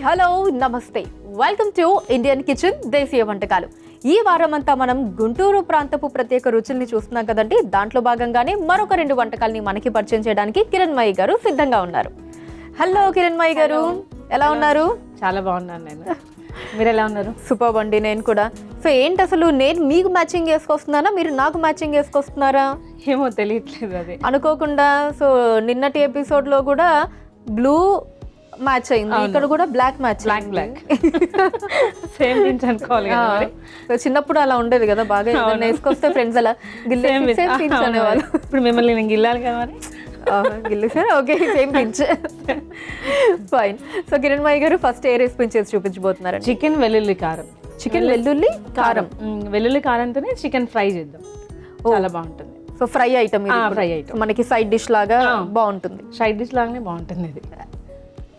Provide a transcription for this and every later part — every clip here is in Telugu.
హలో నమస్తే, వెల్కమ్ టు ఇండియన్ కిచెన్ దేశీయ వంటకాలు. ఈ వారం అంతా మనం గుంటూరు ప్రాంతపు ప్రత్యేక రుచుల్ని చూస్తున్నాం కదండి. దాంట్లో భాగంగానే మరొక 2 వంటకాలని మనకి పరిచయం చేయడానికి కిరణ్మయి గారు సిద్ధంగా ఉన్నారు. హలో కిరణ్మయి గారు, ఎలా ఉన్నారు? చాలా బాగున్నాను నేను. మీరు ఎలా ఉన్నారు? సూపర్ అండి, నేను కూడా. సో ఏంటి అసలు, నేను మీకు మ్యాచింగ్ వేసుకొస్తున్నానా, మీరు నాకు మ్యాచింగ్ వేసుకొస్తున్నారా? ఏమో తెలియట్లేదు అది అనుకోకుండా. సో నిన్నటి ఎపిసోడ్లో కూడా బ్లూ మ్యాచ్ అయింది, ఇక్కడ కూడా black match. Black same pinch అనుకోవాలి కదా మరి. చిన్నప్పుడు అలా ఉండేది కదా, బాగా ఏదైనా వేసుకొస్తే ఫ్రెండ్స్ అలా పించ్ అనేవాళ్ళు. ఇప్పుడు మిమ్మల్ని నేను గిల్లాలి కదా మరి. గిల్లేసారు, okay, same pinch. Fine. So Kiranmayi garu first ఏ రెసిపీ చేసి చూపించబోతున్నారు? చికెన్ వెల్లుల్లి కారం. చికెన్ వెల్లుల్లి కారం. వెల్లుల్లి కారంతోనే చికెన్ ఫ్రై చేద్దాం, చాలా బాగుంటుంది. So fry item, fry item మనకి సైడ్ డిష్ లాగా బాగుంటుంది. సైడ్ డిష్ లాగానే బాగుంటుంది ఇది.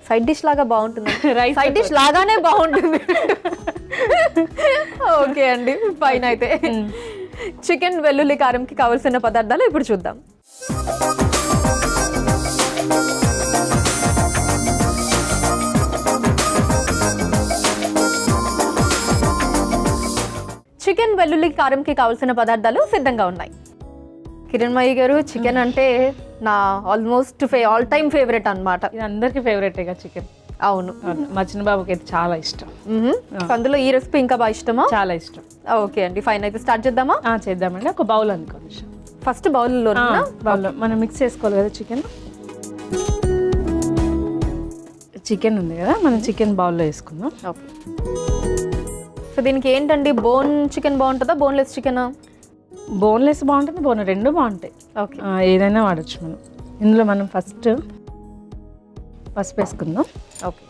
సైడ్ డిష్ లాగా బాగుంటుంది, సైడ్ డిష్ లాగానే బాగుంటుంది. ఓకే అండి, ఫైన్. అయితే చికెన్ వెల్లుల్లి కారంకి కావాల్సిన పదార్థాలు ఇప్పుడు చూద్దాం. చికెన్ వెల్లుల్లి కారంకి కావాల్సిన పదార్థాలు సిద్ధంగా ఉన్నాయి. కిరణ్మయి గారు, చికెన్ అంటే నా ఆల్మోస్ట్ ఆల్ టైమ్ ఫేవరెట్ అన్నమాట. ఇది అందరికి ఫేవరెటేగా చికెన్. అవును, మా చిన్న బాబుకి అయితే చాలా ఇష్టం. అందులో ఈ రెసిపీ ఇంకా బాగా ఇష్టమా? చాలా ఇష్టం. ఓకే అండి, ఫైన్. అయితే స్టార్ట్ చేద్దామా? చేద్దామండి. ఒక బౌల్ అనుకోండి. ఫస్ట్ బౌల్లో మనం మిక్స్ చేసుకోవాలి కదా చికెన్ ఉంది కదా, మనం చికెన్ బౌల్లో వేసుకుందాం. ఓకే. సో దీనికి ఏంటండి, బోన్ చికెన్ బాగుంటుందా, బోన్లెస్ చికెనా? బోన్లెస్ బాగుంటుంది, బోన్ రెండు బాగుంటాయి. ఓకే, ఏదైనా వాడచ్చు మనం. ఇందులో మనం ఫస్ట్ పసుపు వేసుకుందాం. ఓకే.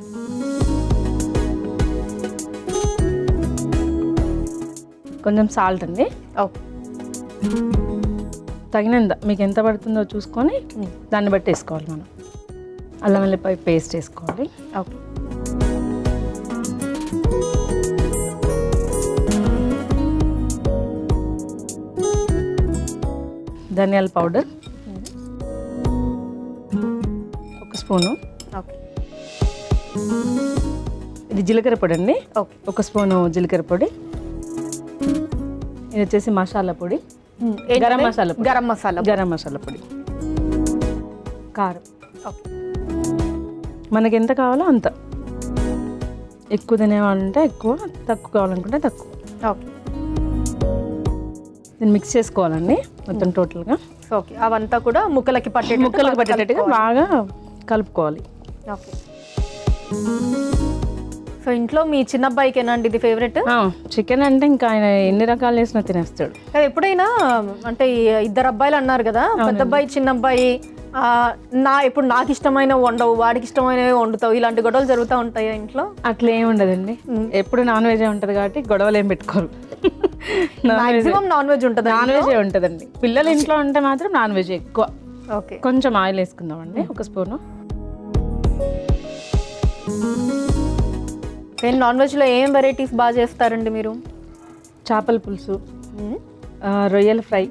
కొంచెం సాల్ట్ అండి. ఓకే. తగినంత మీకు ఎంత పడుతుందో చూసుకొని దాన్ని బట్టి వేసుకోవాలి మనం. అల్లం వెల్లిపాయ పేస్ట్ వేసుకోవాలి. ఓకే. ధనియాల పౌడర్ 1 స్పూను. ఓకే. ఇది జీలకర్ర పొడి అండి. ఓకే. 1 స్పూను జీలకర్ర పొడి. ఇది వచ్చేసి మసాలా పొడి, గరం మసాలా పొడి. కారం. ఓకే. మనకి ఎంత కావాలో అంత. ఎక్కువ తినేవాళ్ళంటే ఎక్కువ, తక్కువ కావాలనుకుంటే తక్కువ. ఓకే. దీన్ని మిక్స్ చేసుకోవాలండి మొత్తం టోటల్గా. ఓకే, అవంతా కూడా ముక్కలకి పట్టేటట్టుగా బాగా కలుపుకోవాలి. ఓకే. సో ఇంట్లో మీ చిన్న అబ్బాయికేనండి ఇది ఫేవరెట్? చికెన్ అంటే ఇంకా ఆయన ఎన్ని రకాలు వేసినా తినేస్తాడు. ఎప్పుడైనా అంటే 2 అబ్బాయిలు అన్నారు కదా, పెద్ద అబ్బాయి చిన్న అబ్బాయి, ఇప్పుడు నాకు ఇష్టమైన వండవు, వాడికి ఇష్టమైనవి వండుతావు, ఇలాంటి గొడవలు జరుగుతూ ఉంటాయా ఇంట్లో? అట్లా ఏమి ఉండదండి, ఎప్పుడు నాన్ వెజ్ ఉంటుంది కాబట్టి గొడవలు ఏం పెట్టుకోరు. మాక్సిమం నాన్ వెజ్ ఉంటుంది. నాన్ వెజ్ ఉంటుందండి. పిల్లలు ఇంట్లో ఉంటే మాత్రం నాన్ వెజ్ ఎక్కువ. ఓకే. కొంచెం ఆయిల్ వేసుకుందామండి, 1 స్పూను. నాన్ వెజ్లో ఏం వెరైటీస్ బాగా చేస్తారండి మీరు? చేపల పులుసు, రొయ్యల ఫ్రై.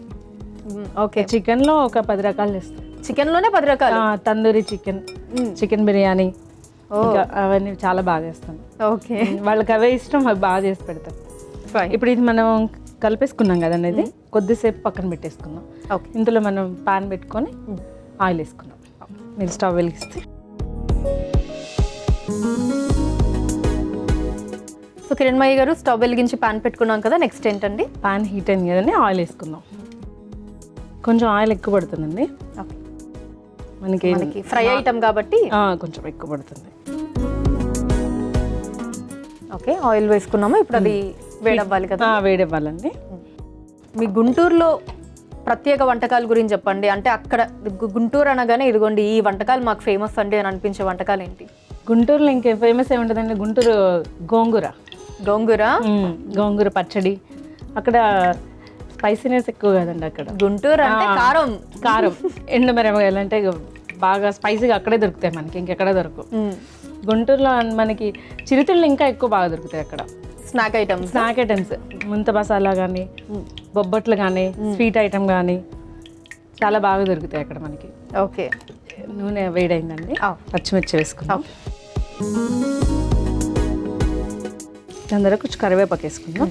ఓకే. చికెన్లో ఒక 10 రకాలు చేస్తాం. చికెన్లోనే 10 రకాలు? తందూరి చికెన్, చికెన్ బిర్యానీ, అవన్నీ చాలా బాగా చేస్తాం. ఓకే. వాళ్ళకి అవే ఇష్టం, అవి బాగా చేసి పెడతాం. ఇప్పుడు ఇది మనం కలిపేసుకున్నాం కదండి, ఇది కొద్దిసేపు పక్కన పెట్టేసుకుందాం. ఓకే. ఇందులో మనం పాన్ పెట్టుకొని ఆయిల్ వేసుకుందాం. మీరు స్టవ్ వెలిగిస్తే. సో కిరణ్మయి గారు, స్టవ్ వెలిగించి పాన్ పెట్టుకున్నాం కదా, నెక్స్ట్ ఏంటండి? పాన్ హీట్ అయింది కదండి, ఆయిల్ వేసుకుందాం. కొంచెం ఆయిల్ ఎక్కువ పడుతుందండి. ఓకే. మనకి ఫ్రై ఐటమ్ కాబట్టి కొంచెం ఎక్కువ పడుతుంది. ఓకే, ఆయిల్ వేసుకున్నాము. ఇప్పుడు అది వేడవ్వాలి కదా? వేడవ్వాలండి. మీ గుంటూరులో ప్రత్యేక వంటకాల గురించి చెప్పండి. అంటే అక్కడ గుంటూరు అనగానే ఇదిగోండి ఈ వంటకాలు మాకు ఫేమస్ అండి అని అనిపించే వంటకాలు ఏంటి? గుంటూరులో ఇంకే ఫేమస్ ఏముంటుందండి, గుంటూరు గోంగూర పచ్చడి. అక్కడ స్పైసీనెస్ ఎక్కువ కదండి అక్కడ. గుంటూరు అంటే కారం ఎండుమిరపకాయలు అంటే బాగా స్పైసీగా అక్కడే దొరుకుతాయి, మనకి ఇంకెక్కడ దొరకవు. గుంటూరులో మనకి చిరుతిళ్ళు ఇంకా ఎక్కువ బాగా దొరుకుతాయి అక్కడ. స్నాక్ ఐటమ్స్, ముంత మసాలా కానీ, బొబ్బట్లు కానీ, స్వీట్ ఐటమ్ కానీ చాలా బాగా దొరుకుతాయి అక్కడ మనకి. ఓకే. నూనె వేడైందండి, పచ్చిమిర్చి వేసుకుందాం. దాని తర్వాత కొంచెం కరివేపాకు వేసుకుందాం.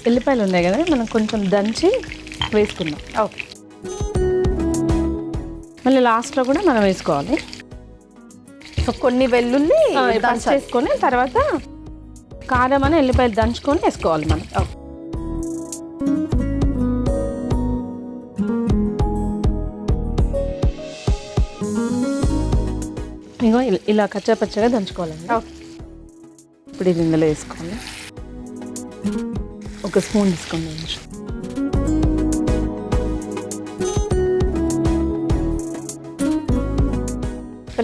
ఎల్లిపాయలు ఉన్నాయి కదా, మనం కొంచెం దంచి వేసుకుందాం. ఓకే. మళ్ళీ లాస్ట్లో కూడా మనం వేసుకోవాలి. సో కొన్ని వెల్లుల్లి దంచి వేసుకొని తర్వాత కారం అని ఎల్లిపాయలు దంచుకొని వేసుకోవాలి మనం. ఇగో ఇలా కచ్చాపచ్చగా దంచుకోవాలండి. ఇప్పుడు ఇది ఇందులో వేసుకోవాలి. ఒక స్పూన్ తీసుకోండి.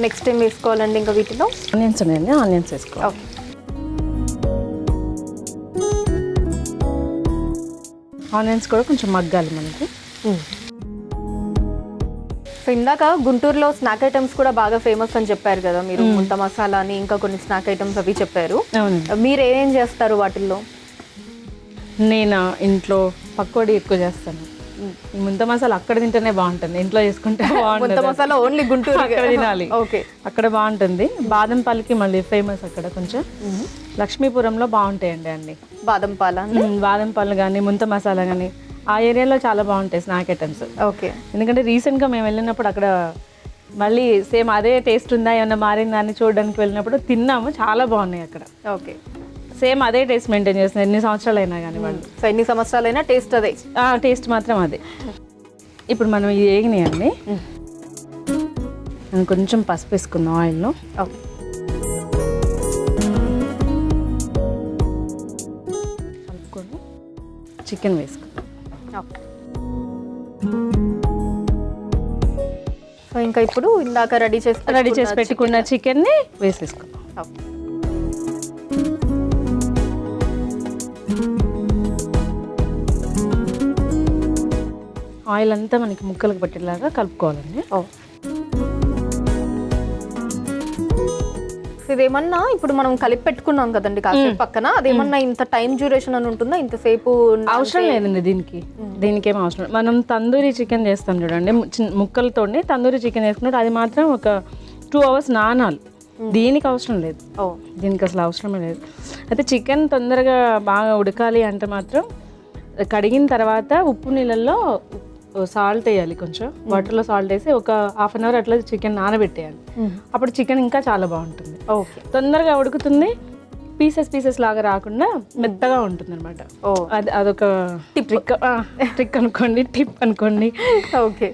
నెక్స్ట్ టైం వేసుకోవాలండి ఇంకా వీటిలో ఆనియన్స్ ఉన్నాయండి, ఆనియన్స్ వేసుకోవాలి. ఆనియన్స్ కూడా కొంచెం మగ్గాలి మనకి. సో ఇందాక గుంటూరులో స్నాక్ ఐటమ్స్ కూడా బాగా ఫేమస్ అని చెప్పారు కదా మీరు, ముంత మసాలా అని ఇంకా కొన్ని స్నాక్ ఐటమ్స్ అవి చెప్పారు. మీరు ఏం చేస్తారు వాటిల్లో? నేను ఇంట్లో పకోడీ ఎక్కువ చేస్తాను. ఈ ముంత మసాలా అక్కడ తింటేనే బాగుంటుంది, ఇంట్లో చేసుకుంటే ముంత మసాలా ఓన్లీ గుంటూరు అక్కడ తినాలి. ఓకే, అక్కడ బాగుంటుంది. బాదంపాలకి మళ్ళీ ఫేమస్ అక్కడ కొంచెం. లక్ష్మీపురంలో బాగుంటాయండి అన్ని. బాదంపాలు కానీ ముంత మసాలా కానీ ఆ ఏరియాలో చాలా బాగుంటాయి స్నాక్ ఐటమ్స్. ఓకే. ఎందుకంటే రీసెంట్గా మేము వెళ్ళినప్పుడు అక్కడ మళ్ళీ సేమ్ అదే టేస్ట్ ఉందా ఏమన్నా మారిందా అని చూడడానికి వెళ్ళినప్పుడు తిన్నాము, చాలా బాగున్నాయి అక్కడ. ఓకే, సేమ్ అదే టేస్ట్ మెయింటైన్ చేస్తున్నారు ఎన్ని సంవత్సరాలు అయినా కానీ వాళ్ళు. సో ఎన్ని సంవత్సరాలైనా టేస్ట్ అదే, టేస్ట్ మాత్రం అదే. ఇప్పుడు మనం ఇది వేగినాయండి, మనం కొంచెం పసుపు వేసుకుందాం ఆయిల్లో. కలుపుకొని చికెన్ వేసుకుందాం. సో ఇంకా ఇప్పుడు ఇందాక రెడీ చేసి పెట్టుకున్న చికెన్ని వేసేసుకుందాం. ఆయిల్ అంతా మనకి ముక్కలకు పట్టేలాగా కలుపుకోవాలండి. ఇదేమన్నా ఇప్పుడు మనం కలిపి పెట్టుకున్నాం కదండి కాసేపు పక్కన, అదేమన్నా ఇంత టైం డ్యూరేషన్ అని ఉంటుందా? ఇంతసేపు అవసరం లేదండి దీనికి ఏం అవసరం లేదు. మనం తందూరి చికెన్ చేస్తాం చూడండి, ముక్కలతో తందూరి చికెన్ వేసుకున్నట్టు అది మాత్రం ఒక 2 hours నానాలి. దీనికి అవసరం లేదు, దీనికి అసలు అవసరమే లేదు. అయితే చికెన్ తొందరగా బాగా ఉడకాలి అంటే మాత్రం కడిగిన తర్వాత ఉప్పు నీళ్ళల్లో సాల్ట్ వేయాలి, కొంచెం వాటర్లో సాల్ట్ వేసి ఒక 1/2 hour అట్లా చికెన్ నానబెట్టేయాలి. అప్పుడు చికెన్ ఇంకా చాలా బాగుంటుంది, తొందరగా ఉడుకుతుంది, పీసెస్ లాగా రాకుండా మెత్తగా ఉంటుంది అనమాట. అదొక టిప్ అనుకోండి. ఓకే.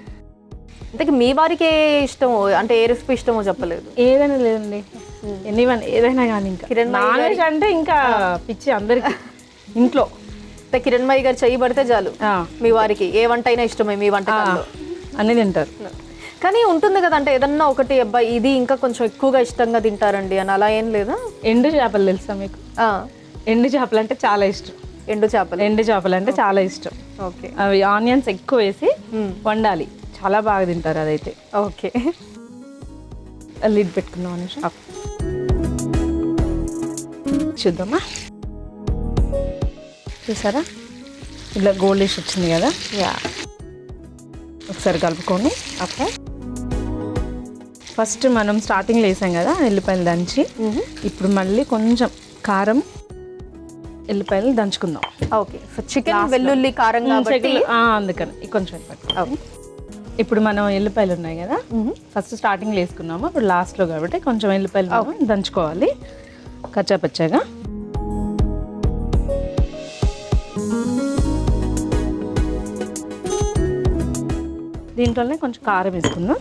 అంటే మీ వారికి ఇష్టమో, అంటే ఏ రెసిపీ ఇష్టమో చెప్పలేదు? ఏదైనా లేదండి, ఎనీవన్ ఏదైనా కానీ. ఇంకా నాన్ వెజ్ అంటే ఇంకా పిచ్చి అందరికి ఇంట్లో. కిరణ్ మయ్య గారు చెయ్యి పడితే చాలు మీ వారికి ఏ వంట అయినా ఇష్టమే మీ వంటకాల్లో అన్ని తింటారు. కానీ ఉంటుంది కదా, అంటే ఏదన్నా ఒకటి అబ్బాయి ఇది ఇంకా కొంచెం ఎక్కువగా ఇష్టంగా తింటారండి అని అలా ఏం లేదా? ఎండు చేపలు తెలుసా మీకు? ఎండు చేపలు అంటే చాలా ఇష్టం. ఎండు చేపలు అంటే చాలా ఇష్టం. ఓకే. అవి ఆనియన్స్ ఎక్కువ వేసి వండాలి, చాలా బాగా తింటారు అదైతే. ఓకే, లిడ్ పెట్టుకుందాం అనేసి చూద్దామా. చూసారా ఇలా గోల్డిష్ వచ్చింది కదా, ఒకసారి కలుపుకొని. ఓకే, ఫస్ట్ మనం స్టార్టింగ్లో వేసాం కదా ఎల్లిపాయలు దంచి, ఇప్పుడు మళ్ళీ కొంచెం కారం ఎల్లిపాయలు దంచుకుందాం. ఓకే, సో చికెన్ వెల్లుల్లి కారం కాబట్టి అందుకని కొంచెం. ఇప్పుడు మనం ఎల్లిపాయలు ఉన్నాయి కదా, ఫస్ట్ స్టార్టింగ్లో వేసుకున్నాము, ఇప్పుడు లాస్ట్లో కాబట్టి కొంచెం ఎల్లిపాయలు దంచుకోవాలి కచ్చాపచ్చాగా. దీంట్లోనే కొంచెం కారం వేసుకుందాం,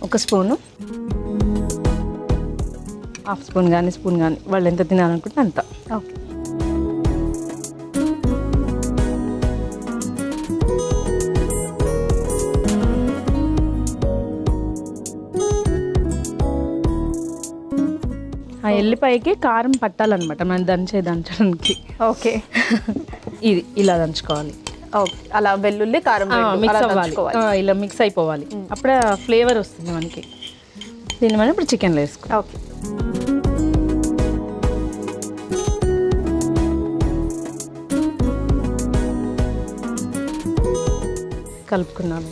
1 స్పూను, 1/2 స్పూన్ కానీ స్పూన్ కానీ వాళ్ళు ఎంత తినాలనుకుంటే అంత. ఓకే, ఆ ఎల్లిపాయకి కారం పట్టాలన్నమాట మనం దంచడానికి. ఓకే, ఇది ఇలా దంచుకోవాలి. అలా వెల్లుల్లి కారం మిక్స్ అవ్వాలి, ఇలా మిక్స్ అయిపోవాలి, అప్పుడే ఫ్లేవర్ వస్తుంది మనకి. దీన్ని మనం ఇప్పుడు చికెన్లో వేసుకోవాలి. ఓకే, కలుపుకున్నాము.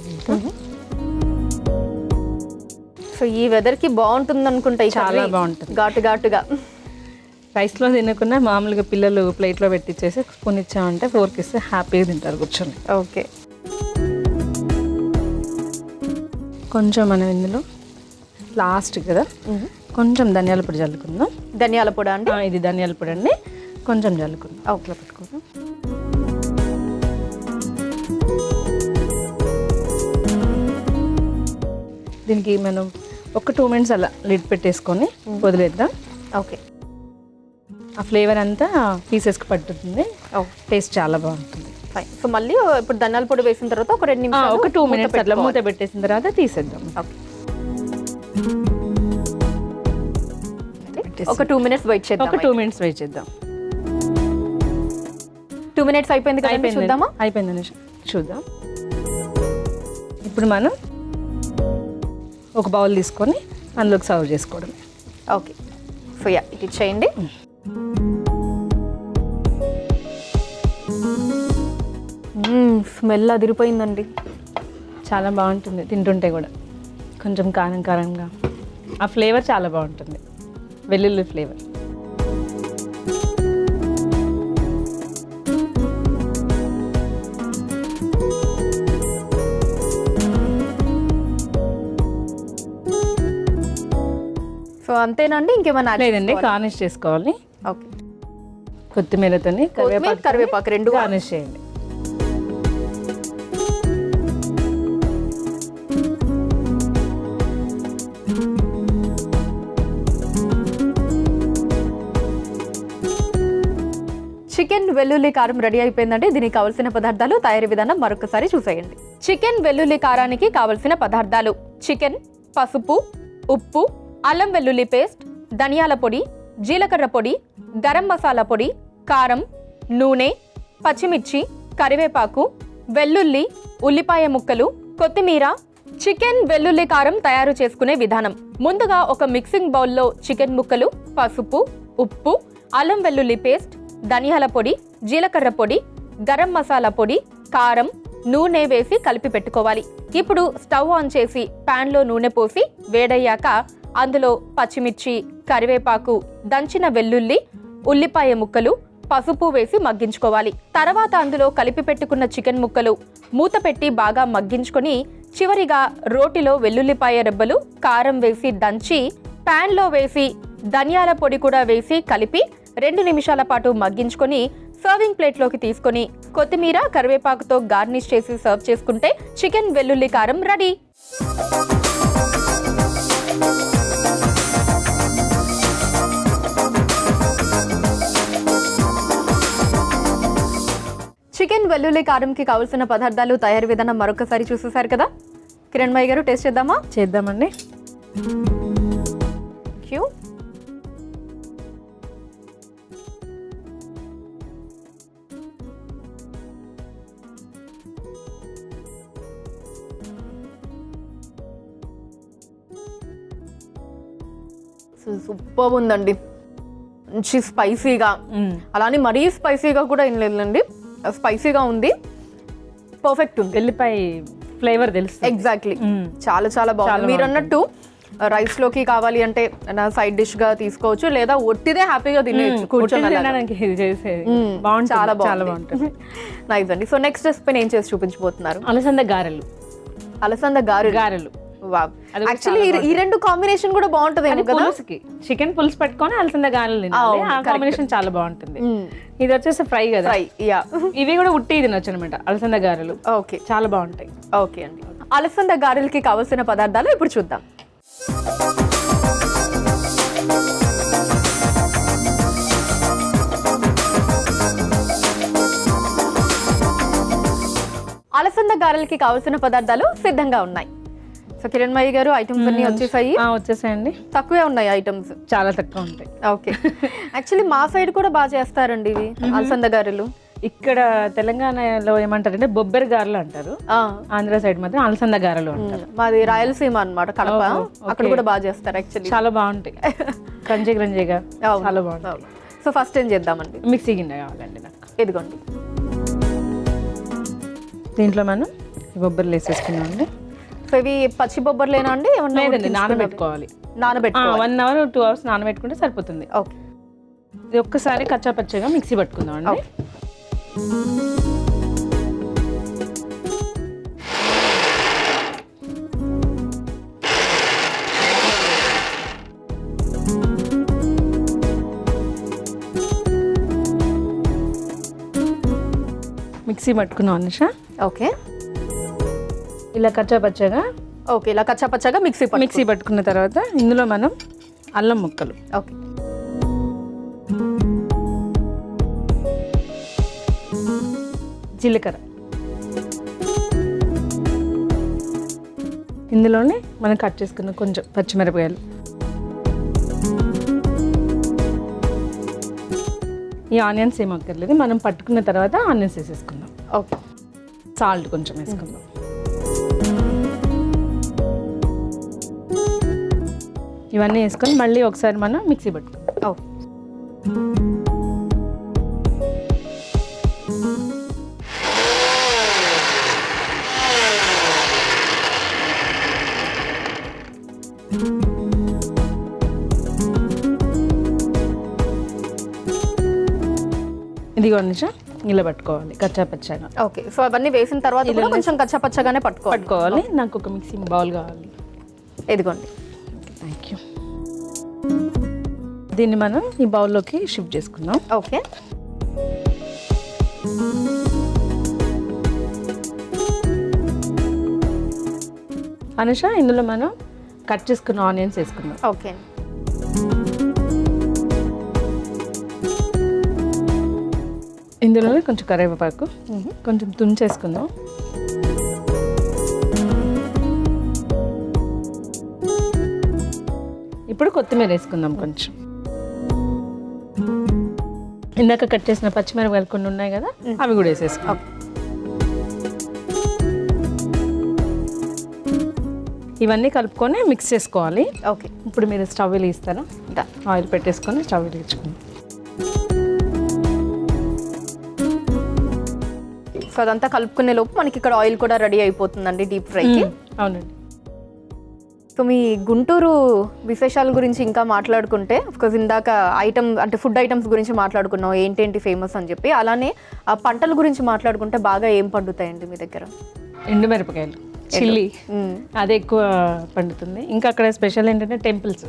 సో ఈ వెదర్ కి బాగుంటుంది అనుకుంటా. చాలా బాగుంటుంది. ఘాటు ఘాటుగా రైస్లో తినకుండా మామూలుగా పిల్లలు ప్లేట్లో పెట్టించేసి స్పూన్ ఇచ్చామంటే ఫోర్క్ ఇస్తే హ్యాపీగా తింటారు కూర్చొని. ఓకే. కొంచెం మనం ఇందులో లాస్ట్ కదా కొంచెం ధనియాల పొడి చల్లుకుందాం. ధనియాల పొడి అండి? ఇది ధనియాల పొడి అండి, కొంచెం చల్లుకుందాం. అవుట్లో పెట్టుకుందాం. దీనికి మనం ఒక 2 minutes అలా లిడ్ పెట్టేసుకొని వదిలేద్దాం. ఓకే. ఆ ఫ్లేవర్ అంతా పీసెస్కి పట్టుతుంది. టేస్ట్ చాలా బాగుంటుంది. ఫైన్. సో మళ్ళీ ఇప్పుడు ధనియాల పొడి వేసిన తర్వాత ఒక 2 నిమిషాలు ఒక 2 minutes అట్లా మూత పెట్టేసిన తర్వాత తీసేద్దాం. ఓకే. ఒక 2 minutes వెయిట్ చేద్దాం. ఒక 2 minutes వెయిట్ చేద్దాం. 2 minutes అయిపోయింది కదా, చూద్దామా? అయిపోయింది, చూద్దాం. ఇప్పుడు మనం ఒక బౌల్ తీసుకొని అందులోకి సర్వ్ చేసుకోవడం. ఓకే. సో యా, ఇది చేయండి. స్మెల్ అదిరిపోయిందండి. చాలా బాగుంటుంది తింటుంటే కూడా. కొంచెం కారం కారంగా ఆ ఫ్లేవర్ చాలా బాగుంటుంది, వెల్లుల్లి ఫ్లేవర్. సో అంతేనండి, ఇంకేమైనా లేదండి, గార్నిష్ చేసుకోవాలి. ఓకే. కొత్తిమీరతో కరివేపాకు 2 గార్నిష్ చేయండి. చికెన్ వెల్లుల్లి కారం రెడీ అయిపోయిందండి. దీనికి కావలసిన పదార్థాలు, తయారీ విధానం మరొకసారి చూసేయండి. చికెన్ వెల్లుల్లి కారానికి కావలసిన పదార్థాలు: చికెన్, పసుపు, ఉప్పు, అల్లం వెల్లుల్లి పేస్ట్, ధనియాల పొడి, జీలకర్ర పొడి, గరం మసాలా పొడి, కారం, నూనె, పచ్చిమిర్చి, కరివేపాకు, వెల్లుల్లి, ఉల్లిపాయ ముక్కలు, కొత్తిమీర. చికెన్ వెల్లుల్లి కారం తయారు చేసుకునే విధానం: ముందుగా ఒక మిక్సింగ్ బౌల్లో చికెన్ ముక్కలు, పసుపు, ఉప్పు, అల్లం వెల్లుల్లి పేస్ట్, ధనియాల పొడి, జీలకర్ర పొడి, గరం మసాలా పొడి, కారం, నూనె వేసి కలిపి పెట్టుకోవాలి. ఇప్పుడు స్టవ్ ఆన్ చేసి ప్యాన్లో నూనె పోసి వేడయ్యాక అందులో పచ్చిమిర్చి, కరివేపాకు, దంచిన వెల్లుల్లి, ఉల్లిపాయ ముక్కలు, పసుపు వేసి మగ్గించుకోవాలి. తర్వాత అందులో కలిపి పెట్టుకున్న చికెన్ ముక్కలు మూత పెట్టి బాగా మగ్గించుకొని చివరిగా రోటిలో వెల్లుల్లిపాయ రెబ్బలు, కారం వేసి దంచి ప్యాన్లో వేసి ధనియాల పొడి కూడా వేసి కలిపి 2 నిమిషాల పాటు మగ్గించుకొని సర్వింగ్ ప్లేట్లోకి తీసుకొని కొత్తిమీర, కరివేపాకుతో గార్నిష్ చేసి సర్వ్ చేసుకుంటే చికెన్ వెల్లుల్లి కారం రెడీ. చికెన్ వెల్లుల్లి కారంకి కావాల్సిన పదార్థాలు, తయారీ విధానం మరొకసారి చూసేశారు కదా. కిరణ్మయ్య గారు, టేస్ట్ చేద్దామా? చేద్దామండి. క్యూ. సూపర్ ఉందండి. మంచి స్పైసీగా, అలానే మరీ స్పైసీగా కూడా ఏం లేదండి, స్పైసీగా ఉంది, పర్ఫెక్ట్ ఉంది. వెల్లిపాయ ఫ్లేవర్ తెలుసు. ఎగ్జాక్ట్లీ, చాలా చాలా బాగుంది. మీరు అన్నట్టు రైస్ లోకి కావాలి అంటే సైడ్ డిష్ గా తీసుకోవచ్చు, లేదా ఒట్టిదే హ్యాపీగా తినేయచ్చు కూర్చొని. చాలా బాగుంటుంది. నైస్ అండి. సో నెక్స్ట్ రెసిపీ ఏం చేసి చూపించబోతున్నారు? అలసంద గారెలు. అలసంద గారెలు. యాక్చువల్లీ ఈ 2 కాంబినేషన్ కూడా బాగుంటది కదా. చికెన్ పులుసు పెట్టుకొని అలసంద గారెలు తినాలి, ఆ కాంబినేషన్ చాలా బాగుంటుంది. ఇది వచ్చేసి ఫ్రై కదా. ఇవి కూడా ఉట్టి తినొచ్చు అనమాట అలసంద గారెలు. ఓకే, చాలా బాగుంటాయి. ఓకే అండి. అలసంద గారెలకి కావాల్సిన పదార్థాలు ఇప్పుడు చూద్దాం. అలసంద గారెలకి కావాల్సిన పదార్థాలు సిద్ధంగా ఉన్నాయి. సో కిరణ్మయ్య గారు, ఐటమ్స్ అన్ని వచ్చేసాయండి. తక్కువే ఉన్నాయి ఐటమ్స్, చాలా తక్కువ ఉంటాయి. ఓకే. యాక్చువల్లీ మా సైడ్ కూడా బాగా చేస్తారండి ఇవి అలసంద గారెలు. ఇక్కడ తెలంగాణలో ఏమంటారంటే బొబ్బరి గారెలు అంటారు, ఆంధ్ర సైడ్ మాత్రం అలసంద గారెలు అంటారు. మాది రాయలసీమ అన్నమాట, కడప. అక్కడ కూడా బాగా చేస్తారు యాక్చువల్లీ, చాలా బాగుంటాయి. క్రంచీగా చాలా బాగుంటాయి. సో ఫస్ట్ ఏం చేద్దామండి? మిక్సీ గిన్నె కావాలండి నాకు. ఇదిగోండి. దీంట్లో మనం బొబ్బర్లు వేసేసుకున్నామండి. సో సో ఇవి పచ్చి బొబ్బర్లేనా అండి ఏమన్నా లేదండి, నానబెట్టుకోవాలి. నానబెట్టుకోవాలి 1 hour 2 hours నానబెట్టుకుంటే సరిపోతుంది. ఓకే. ఇది ఒక్కసారి కచ్చా పచ్చగా మిక్సీ పట్టుకుందాం అండి. మిక్సీ పట్టుకున్నాం అనుష. ఓకే. ఇలా కచ్చా పచ్చగా ఓకే, ఇలా కచ్చా పచ్చగా మిక్సీ పట్టుకున్న తర్వాత ఇందులో మనం అల్లం ముక్కలు, ఓకే, జీలకర్ర, ఇందులోనే మనం కట్ చేసుకున్న కొంచెం పచ్చిమిరపకాయలు, ఈ ఆనియన్స్ ఏం అక్కర్లేదు, మనం పట్టుకున్న తర్వాత ఆనియన్స్ వేసేసుకుందాం. ఓకే. సాల్ట్ కొంచెం వేసుకుందాం. ఇవన్నీ వేసుకొని మళ్ళీ ఒకసారి మనం మిక్సీ పట్టుకుందాం. ఓకే. ఇదిగో నిమిషం ఇలా పట్టుకోవాలి కచ్చా పచ్చగా. ఓకే. సో అవన్నీ వేసిన తర్వాత కూడా కొంచెం కచ్చా పచ్చగానే పట్టుకోవాలి. నాకు ఒక మిక్సింగ్ బౌల్ కావాలి. ఇదిగోండి. Thank you. దీన్ని మనం ఈ బౌల్లోకి షిఫ్ట్ చేసుకుందాం. ఓకే. అనుష, ఇందులో మనం కట్ చేసుకున్న ఆనియన్స్ వేసుకుందాం. ఓకే. ఇందులోనే కొంచెం కరివేపాకు కొంచెం తుంచేసుకుందాం. ఇప్పుడు కొత్తిమీర వేసుకుందాం కొంచెం. ఇందాక కట్ చేసిన పచ్చిమిరపకాయలు కొన్ని ఉన్నాయి కదా, అవి కూడా వేసేసుకుందాం. ఇవన్నీ కలుపుకొని మిక్స్ చేసుకోవాలి. ఓకే. ఇప్పుడు మీరు స్టవ్ వెలిగిస్తారా? ఆయిల్ పెట్టేసుకొని స్టవ్ వెలిగించుకుందాం. సో అదంతా కలుపుకునే లోపు మనకి ఇక్కడ ఆయిల్ కూడా రెడీ అయిపోతుందండి డీప్ ఫ్రైకి. అవునండి. సో మీ గుంటూరు విశేషాల గురించి ఇంకా మాట్లాడుకుంటే అఫ్కోర్స్ ఇందాక ఐటమ్ అంటే ఫుడ్ ఐటమ్స్ గురించి మాట్లాడుకున్నాం, ఏంటేంటి ఫేమస్ అని చెప్పి. అలానే ఆ పంటల గురించి మాట్లాడుకుంటే బాగా ఏం పండుతాయండి మీ దగ్గర? ఎండుమిరపకాయలు, చిల్లీ, అది ఎక్కువ పండుతుంది. ఇంకా అక్కడ స్పెషల్ ఏంటంటే టెంపుల్స్.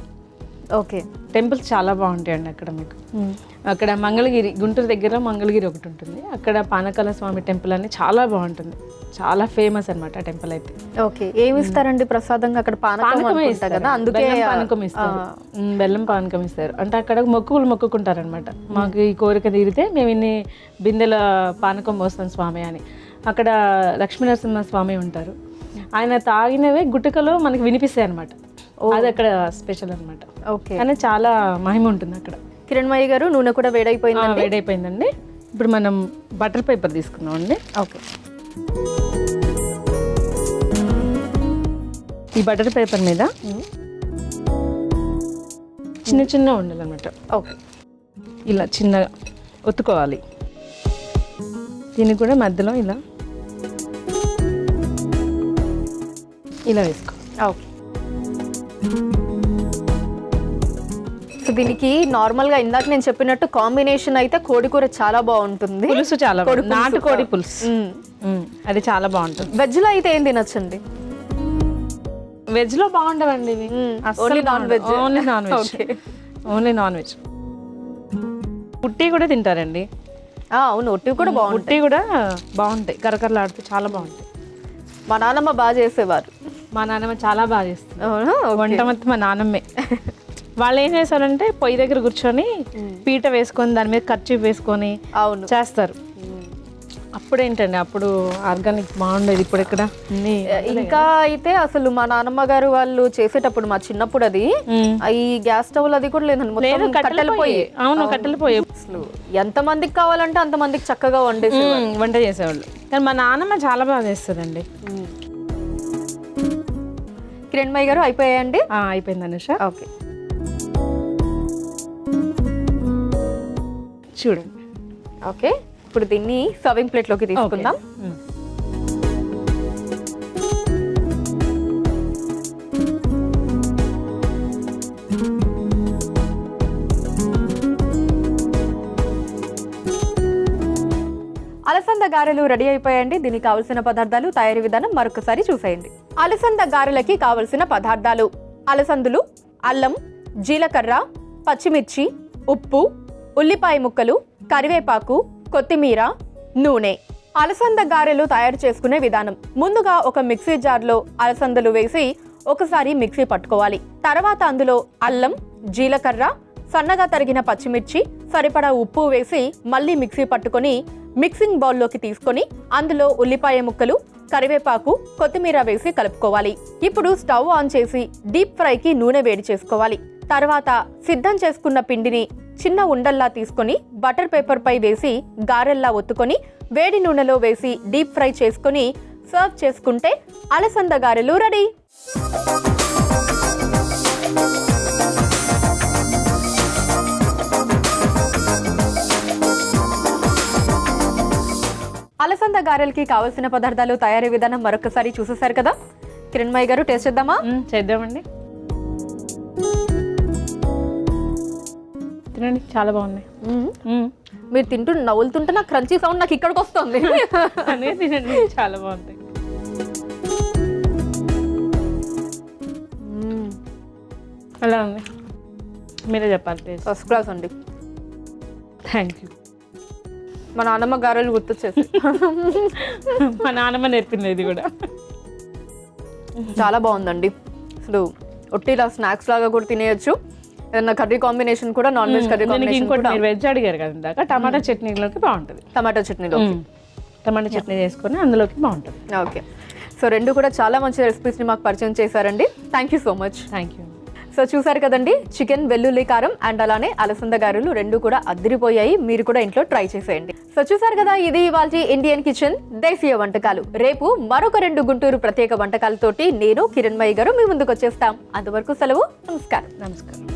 ఓకే. టెంపుల్స్ చాలా బాగుంటాయండి అక్కడ. మీకు అక్కడ మంగళగిరి, గుంటూరు దగ్గర మంగళగిరి ఒకటి ఉంటుంది, అక్కడ పానకాల స్వామి టెంపుల్ అని చాలా బాగుంటుంది, చాలా ఫేమస్ అనమాట టెంపుల్ అయితే. ఓకే. ఏమి ఇస్తారండి ప్రసాదంగా అక్కడ? పానకం ఇస్తారు కదా, అందుకే పానకం ఇస్తారు. బెల్లం పానకం ఇస్తారు. అంటే అక్కడ మొక్కులు మొక్కుకుంటారనమాట, మాకు ఈ కోరిక తీరితే మేము ఇన్ని బిందెల పానకం పోస్తాం స్వామి అని. అక్కడ లక్ష్మీనరసింహ స్వామి ఉంటారు, ఆయన తాగినవే గుట్టకలో మనకి వినిపిస్తాయి అనమాట. అది అక్కడ స్పెషల్ అనమాట. ఓకే. కానీ చాలా మహిమ ఉంటుంది అక్కడ. కిరణ్మయ్య గారు, నూనె కూడా వేడైపోయింది. వేడైపోయిందండి. ఇప్పుడు మనం బటర్ పేపర్ తీసుకుందాం అండి. ఓకే. ఈ బటర్ పేపర్ మీద చిన్న చిన్న ఉండాలన్నమాట. ఓకే. ఇలా చిన్నగా ఒత్తుకోవాలి. దీన్ని కూడా మధ్యలో ఇలా ఇలా వేసుకో. ఓకే. సో దీనికి నార్మల్గా ఇందాక నేను చెప్పినట్టు కాంబినేషన్ అయితే కోడి కూర చాలా బాగుంటుంది. పులుసు చాలా నాటుకోడి పులుసు, అది చాలా బాగుంటుంది. వెజ్లో అయితే ఏం తినొచ్చండి? వెజ్లో బాగుండవండి ఇవి, only non veg. Only non veg, only non veg. ఉట్టి కూడా తింటారండి. అవును, ఉట్టి కూడా బాగుంటుంది. ఉట్టి కూడా బాగుంటాయి, కరకరలాడుతూ చాలా బాగుంటాయి. మా నాన్నమ్మ బాగా చేసేవారు. మా నాన్నమ్మ చాలా బాగా చేస్తుంది వంట, మొత్తం మా నాన్నమ్మే. వాళ్ళు ఏం చేస్తారంటే పొయ్యి దగ్గర కూర్చొని పీట వేసుకొని దాని మీద కర్చీఫ్ వేసుకొని చేస్తారు. అప్పుడేంటండి, అప్పుడు ఆర్గానిక్ బాగుండేది. ఇప్పుడు ఇక్కడ ఇంకా అయితే అసలు మా నాన్నమ్మ గారు వాళ్ళు చేసేటప్పుడు, మా చిన్నప్పుడు అది ఈ గ్యాస్ స్టవ్ అది కూడా లేదండి, కట్టెలు పోయి. అవును, కట్టెలు పోయి. అసలు ఎంత మందికి కావాలంటే అంత మందికి చక్కగా వంట చేసేవాళ్ళు. కానీ మా నాన్నమ్మ చాలా బాగా చేస్తుందండి. కిరణ్మయ్య గారు, అయిపోయాయండి? అయిపోయింది అనుష. ఓకే. చూడండి. ఓకే. ఇప్పుడు దీన్ని సర్వింగ్ ప్లేట్లోకి తీసుకుందాం. గారెలు రెడీ అయిపోయాయండి. దీనికి కావలసిన పదార్థాలు, తయారీ విధానం మరొకసారి చూసేయండి. అలసంద గారెలకి కావలసిన పదార్థాలు: అలసందులు, అల్లం, జీలకర్ర, పచ్చిమిర్చి, ఉప్పు, ఉల్లిపాయ ముక్కలు, కరివేపాకు, కొత్తిమీర, నూనె. అలసంద గారెలు తయారు చేసుకునే విధానం: ముందుగా ఒక మిక్సీ జార్లో అలసందలు వేసి ఒకసారి మిక్సీ పట్టుకోవాలి. తర్వాత అందులో అల్లం, జీలకర్ర, సన్నగా తరిగిన పచ్చిమిర్చి, సరిపడా ఉప్పు వేసి మళ్ళీ మిక్సీ పట్టుకొని మిక్సింగ్ బౌల్లోకి తీసుకొని అందులో ఉల్లిపాయ ముక్కలు, కరివేపాకు, కొత్తిమీర వేసి కలుపుకోవాలి. ఇప్పుడు స్టవ్ ఆన్ చేసి డీప్ ఫ్రైకి నూనె వేడి చేసుకోవాలి. తర్వాత సిద్ధం చేసుకున్న పిండిని చిన్న ఉండల్లా తీసుకొని బటర్ పేపర్ పై వేసి గారెల్లా ఒత్తుకొని వేడి నూనెలో వేసి డీప్ ఫ్రై చేసుకొని సర్వ్ చేసుకుంటే అలసంద గారెలు రెడీ. అలసంద గారెలకి కావాల్సిన పదార్థాలు, తయారీ విధానం మరొకసారి చూసేశారు కదా. కిరణ్మయ్య గారు, టేస్ట్ చేద్దామా? చేద్దామండి. తినండి, చాలా బాగున్నాయి. మీరు తింటూ నవ్వులుతుంటే నాకు క్రంచీ సౌండ్ నాకు ఇక్కడికి వస్తుంది. అనే తినండి, చాలా బాగుంటాయి. అలా ఉంది, మీరే చెప్పాలి. టేస్ట్ ఫస్ట్ క్లాస్ అండి. Thank you. మా నాన్నమ్మ గారెలు గుర్తొచ్చేసి. మా నాన్నమ్మ నేర్పింది ఇది కూడా. చాలా బాగుందండి. అసలు ఒట్టిలా స్నాక్స్ లాగా కూడా తినేయచ్చు. ఏదన్నా కర్రీ కాంబినేషన్ కూడా, నాన్ వెజ్ కర్రీ కాంబినేషన్ ఇంకోటి కూడా. మీరు వెజ్ అడిగారు కదా ఇందాక, టమాటా చట్నీలోకి బాగుంటుంది. టమాటో చట్నీలో టమాటా చట్నీ చేసుకొని అందులోకి బాగుంటుంది. ఓకే. సో రెండు కూడా చాలా మంచి రెసిపీస్ని మాకు పరిచయం చేశారండి. Thank you so much. Thank you. So చూసారు కదండి, చికెన్, వెల్లుల్లి కారం అండ్ అలానే అలసంద గారెలు రెండు కూడా అదిరిపోయాయి. మీరు కూడా ఇంట్లో ట్రై చేసేయండి. సో చూసారు కదా, ఇది ఇవాల్టి ఇండియన్ కిచెన్ దేశీయ వంటకాలు. రేపు మరొక 2 గుంటూరు ప్రత్యేక వంటకాలతోటి నేను కిరణ్మయ్య గారు మీ ముందుకు వచ్చేస్తాం. అంతవరకు సెలవు. నమస్కారం. నమస్కారం.